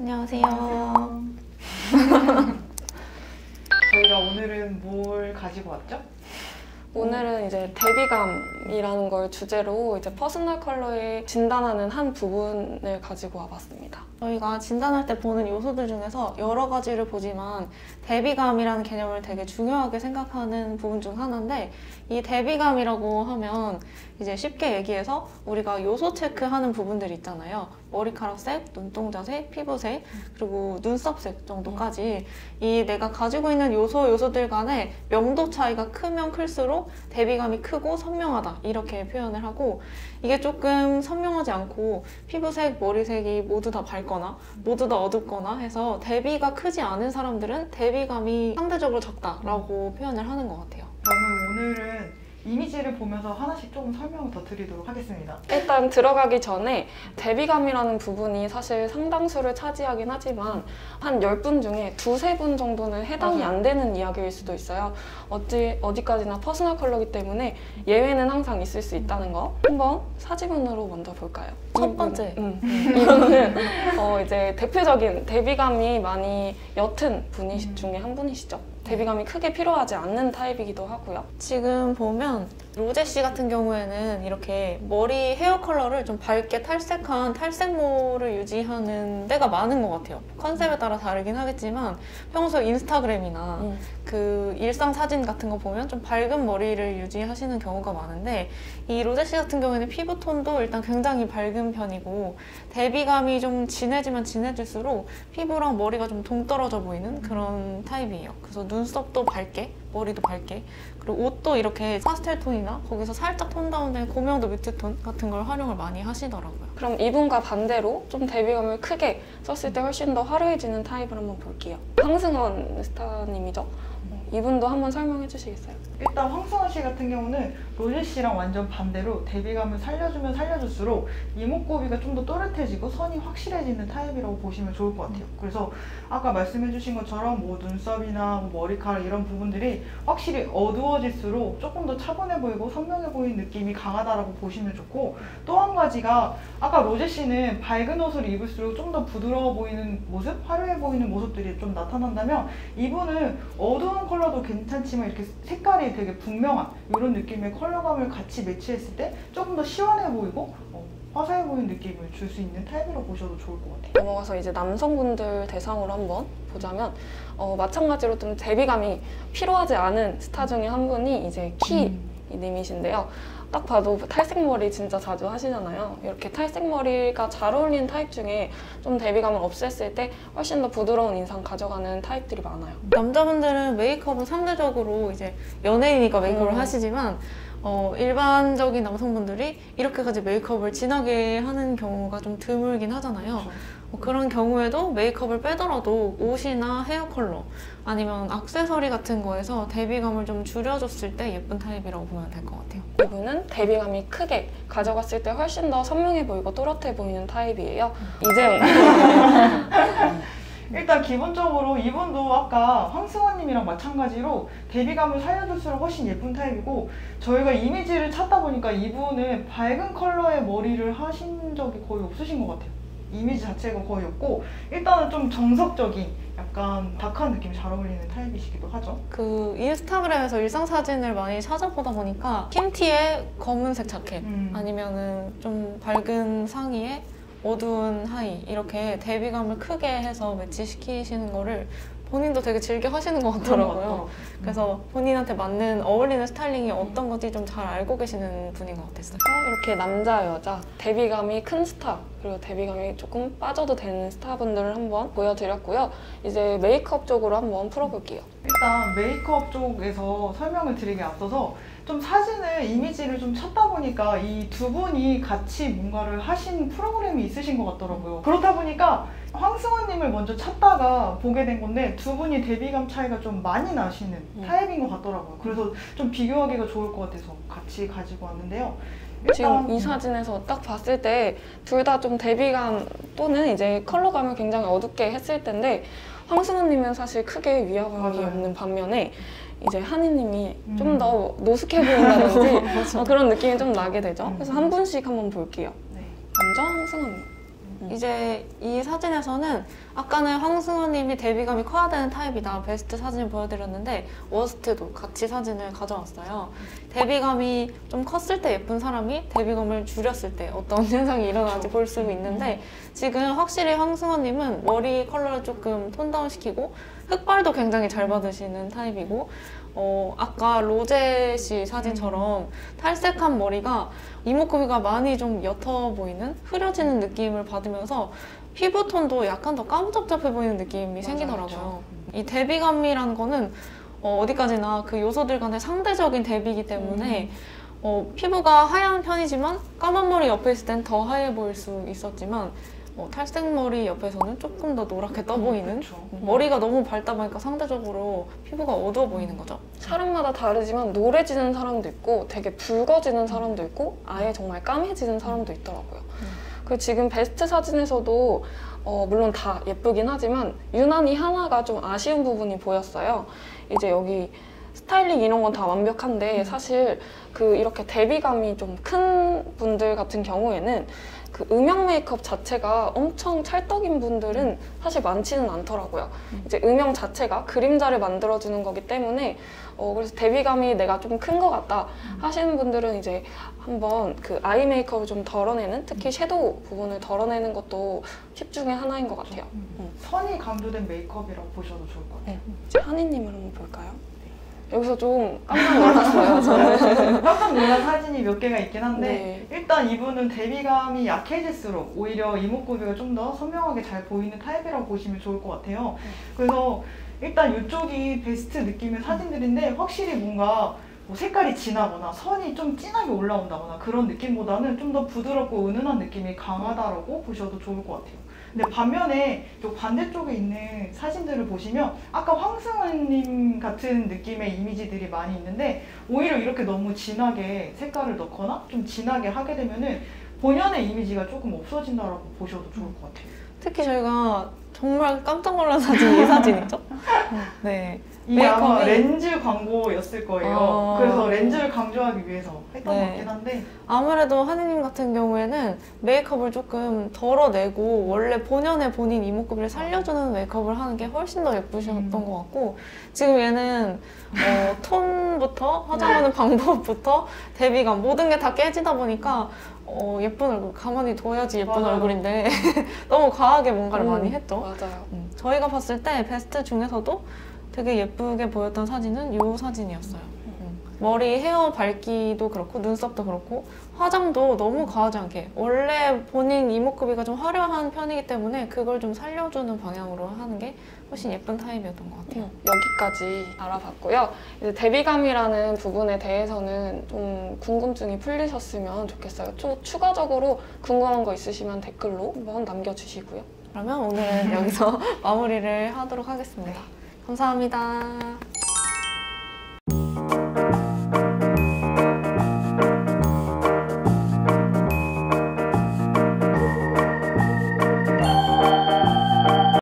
안녕하세요. 저희가 오늘은 뭘 가지고 왔죠? 오늘은 이제 대비감이라는 걸 주제로 이제 퍼스널 컬러에 진단하는 한 부분을 가지고 와봤습니다. 저희가 진단할 때 보는 요소들 중에서 여러 가지를 보지만 대비감이라는 개념을 되게 중요하게 생각하는 부분 중 하나인데, 이 대비감이라고 하면 이제 쉽게 얘기해서 우리가 요소 체크하는 부분들이 있잖아요. 머리카락 색, 눈동자 색, 피부색, 그리고 눈썹색 정도까지 이 내가 가지고 있는 요소들 간의 명도 차이가 크면 클수록 대비감이 크고 선명하다 이렇게 표현을 하고, 이게 조금 선명하지 않고 피부색, 머리색이 모두 다 밝거나 모두 다 어둡거나 해서 대비가 크지 않은 사람들은 대비감이 상대적으로 적다라고 표현을 하는 것 같아요. 그러면 오늘은 이미지를 보면서 하나씩 조금 설명을 더 드리도록 하겠습니다. 일단 들어가기 전에 대비감이라는 부분이 사실 상당수를 차지하긴 하지만 한 10분 중에 2~3분 정도는 해당이 안 되는 이야기일 수도 있어요. 어디까지나 퍼스널 컬러이기 때문에 예외는 항상 있을 수 있다는 거. 한번 사진으로 먼저 볼까요? 첫 번째. 이분은 이제 대표적인 대비감이 많이 옅은 분 중에 한 분이시죠. 대비감이 크게 필요하지 않는 타입이기도 하고요. 지금 보면 로제 씨 같은 경우에는 이렇게 머리 헤어 컬러를 좀 밝게 탈색한 탈색모를 유지하는 때가 많은 것 같아요. 컨셉에 따라 다르긴 하겠지만 평소 인스타그램이나 그 일상 사진 같은 거 보면 좀 밝은 머리를 유지하시는 경우가 많은데, 이 로제 씨 같은 경우에는 피부톤도 일단 굉장히 밝은 편이고 대비감이 좀 진해지면 진해질수록 피부랑 머리가 좀 동떨어져 보이는 그런 타입이에요. 그래서 눈썹도 밝게, 머리도 밝게, 그리고 옷도 이렇게 파스텔 톤이나 거기서 살짝 톤 다운된 고명도 뮤트톤 같은 걸 활용을 많이 하시더라고요. 그럼 이분과 반대로 좀 대비감을 크게 썼을 때 훨씬 더 화려해지는 타입을 한번 볼게요. 황승원 스타님이죠. 이분도 한번 설명해 주시겠어요? 일단 황승원 씨 같은 경우는 로제 씨랑 완전 반대로 대비감을 살려주면 살려줄수록 이목구비가 좀 더 또렷해지고 선이 확실해지는 타입이라고 보시면 좋을 것 같아요. 그래서 아까 말씀해 주신 것처럼 뭐 눈썹이나 뭐 머리카락 이런 부분들이 확실히 어두워질수록 조금 더 차분해 보이고 선명해 보이는 느낌이 강하다라고 보시면 좋고, 또 한 가지가 아까 로제 씨는 밝은 옷을 입을수록 좀 더 부드러워 보이는 모습, 화려해 보이는 모습들이 좀 나타난다면, 이분은 어두운 컬러도 괜찮지만 이렇게 색깔이 되게 분명한 이런 느낌의 컬러감을 같이 매치했을 때 조금 더 시원해 보이고 화사해 보이는 느낌을 줄 수 있는 타입이라고 보셔도 좋을 것 같아요. 넘어가서 이제 남성분들 대상으로 한번 보자면 마찬가지로 좀 대비감이 필요하지 않은 스타 중에 한 분이 이제 키님이신데요. 딱 봐도 탈색머리 진짜 자주 하시잖아요. 이렇게 탈색머리가 잘 어울리는 타입 중에 좀 대비감을 없앴을 때 훨씬 더 부드러운 인상 가져가는 타입들이 많아요. 남자분들은 메이크업은 상대적으로 이제 연예인이니까 메이크업을 하시지만 일반적인 남성분들이 이렇게까지 메이크업을 진하게 하는 경우가 좀 드물긴 하잖아요. 그런 경우에도 메이크업을 빼더라도 옷이나 헤어 컬러 아니면 액세서리 같은 거에서 대비감을 좀 줄여줬을 때 예쁜 타입이라고 보면 될 것 같아요. 이분은 대비감이 크게 가져갔을 때 훨씬 더 선명해 보이고 또렷해 보이는 타입이에요. 이재용. 일단 기본적으로 이분도 아까 황승원님이랑 마찬가지로 대비감을 살려줄수록 훨씬 예쁜 타입이고, 저희가 이미지를 찾다 보니까 이분은 밝은 컬러의 머리를 하신 적이 거의 없으신 것 같아요. 이미지 자체가 거의 없고, 일단은 좀 정석적인 약간 다크한 느낌이 잘 어울리는 타입이시기도 하죠. 그 인스타그램에서 일상 사진을 많이 찾아보다 보니까 흰티에 검은색 자켓 아니면은 좀 밝은 상의에 어두운 하의, 이렇게 대비감을 크게 해서 매치시키시는 거를 본인도 되게 즐겨 하시는 것 같더라고요. 그래서 본인한테 맞는 어울리는 스타일링이 어떤 건지 좀 잘 알고 계시는 분인 것 같았어요. 이렇게 남자, 여자, 대비감이 큰 스타, 그리고 대비감이 조금 빠져도 되는 스타분들을 한번 보여드렸고요. 이제 메이크업 쪽으로 한번 풀어볼게요. 일단 메이크업 쪽에서 설명을 드리기 앞서서 좀 사진을, 이미지를 좀 찾다 보니까 이 두 분이 같이 뭔가를 하신 프로그램이 있으신 것 같더라고요. 그렇다 보니까 황승원님을 먼저 찾다가 보게 된 건데, 두 분이 대비감 차이가 좀 많이 나시는 타입인 것 같더라고요. 그래서 좀 비교하기가 좋을 것 같아서 같이 가지고 왔는데요. 지금 이 사진에서 딱 봤을 때 둘 다 좀 대비감 또는 이제 컬러감을 굉장히 어둡게 했을 텐데, 황승원님은 사실 크게 위화감이 없는 반면에 이제 한이님이 좀 더 노숙해 보인다든지 그런 느낌이 좀 나게 되죠. 그래서 한 분씩 한번 볼게요. 네. 먼저 황승원님. 이제 이 사진에서는 아까는 황승원님이 데뷔감이 커야 되는 타입이다 베스트 사진을 보여드렸는데 워스트도 같이 사진을 가져왔어요. 데뷔감이 좀 컸을 때 예쁜 사람이 데뷔감을 줄였을 때 어떤 현상이 일어나는지 볼 수 있는데 지금 확실히 황승원님은 머리 컬러를 조금 톤다운 시키고 흑발도 굉장히 잘 받으시는 타입이고 아까 로제 씨 사진처럼 탈색한 머리가 이목구비가 많이 좀 옅어 보이는 흐려지는 느낌을 받으면서 피부톤도 약간 더 까무잡잡해 보이는 느낌이 생기더라고요. 이 데뷔감이라는 거는 어디까지나 그 요소들 간의 상대적인 대비이기 때문에 피부가 하얀 편이지만 까만 머리 옆에 있을 땐 더 하얘 보일 수 있었지만 탈색 머리 옆에서는 조금 더 노랗게 떠 보이는 머리가 너무 밝다 보니까 상대적으로 피부가 어두워 보이는 거죠. 사람마다 다르지만 노래지는 사람도 있고 되게 붉어지는 사람도 있고 아예 정말 까매지는 사람도 있더라고요. 그리고 지금 베스트 사진에서도 물론 다 예쁘긴 하지만 유난히 하나가 좀 아쉬운 부분이 보였어요. 이제 여기 스타일링 이런 건 다 완벽한데 사실 이렇게 대비감이 좀 큰 분들 같은 경우에는 그 음영 메이크업 자체가 엄청 찰떡인 분들은 사실 많지는 않더라고요. 이제 음영 자체가 그림자를 만들어주는 거기 때문에 그래서 대비감이 내가 좀 큰 것 같다 하시는 분들은 이제 한번 그 아이 메이크업을 좀 덜어내는 특히 섀도우 부분을 덜어내는 것도 팁 중에 하나인 것 같아요. 선이 강조된 메이크업이라고 보셔도 좋을 것 같아요. 이제 한이님을 한번 볼까요? 여기서 좀 깜짝 놀랐어요, 저는. 깜짝 놀란 사진이 몇 개가 있긴 한데 네. 일단 이분은 대비감이 약해질수록 오히려 이목구비가 좀 더 선명하게 잘 보이는 타입이라고 보시면 좋을 것 같아요. 그래서 일단 이쪽이 베스트 느낌의 사진들인데 확실히 뭔가 뭐 색깔이 진하거나 선이 좀 진하게 올라온다거나 그런 느낌보다는 좀 더 부드럽고 은은한 느낌이 강하다라고 보셔도 좋을 것 같아요. 근데 반면에 또 반대쪽에 있는 사진들을 보시면 아까 황승원님 같은 느낌의 이미지들이 많이 있는데 오히려 이렇게 너무 진하게 색깔을 넣거나 좀 진하게 하게 되면은 본연의 이미지가 조금 없어진다라고 보셔도 좋을 것 같아요. 특히 저희가 정말 깜짝 놀란 사진이 이 사진이죠. 네. 이게 아마 메이크업이- 렌즈 광고였을 거예요. 그래서 렌즈를 강조하기 위해서 했던 네. 것 같긴 한데 아무래도 한이님 같은 경우에는 메이크업을 조금 덜어내고 원래 본연의 본인 이목구비를 살려주는 메이크업을 하는 게 훨씬 더 예쁘셨던 것 같고 지금 얘는 톤부터 화장하는 방법부터 데뷔감 모든 게 다 깨지다 보니까 예쁜 얼굴 가만히 둬야지 예쁜 맞아요. 얼굴인데 너무 과하게 뭔가를 많이 했죠. 맞아요. 저희가 봤을 때 베스트 중에서도 되게 예쁘게 보였던 사진은 이 사진이었어요. 머리 헤어 밝기도 그렇고 눈썹도 그렇고 화장도 너무 과하지 않게 원래 본인 이목구비가 좀 화려한 편이기 때문에 그걸 좀 살려주는 방향으로 하는 게 훨씬 예쁜 타입이었던 것 같아요. 여기까지 알아봤고요. 이제 데뷔감이라는 부분에 대해서는 좀 궁금증이 풀리셨으면 좋겠어요. 좀 추가적으로 궁금한 거 있으시면 댓글로 한번 남겨주시고요. 그러면 오늘은 여기서 마무리를 하도록 하겠습니다. 감사합니다.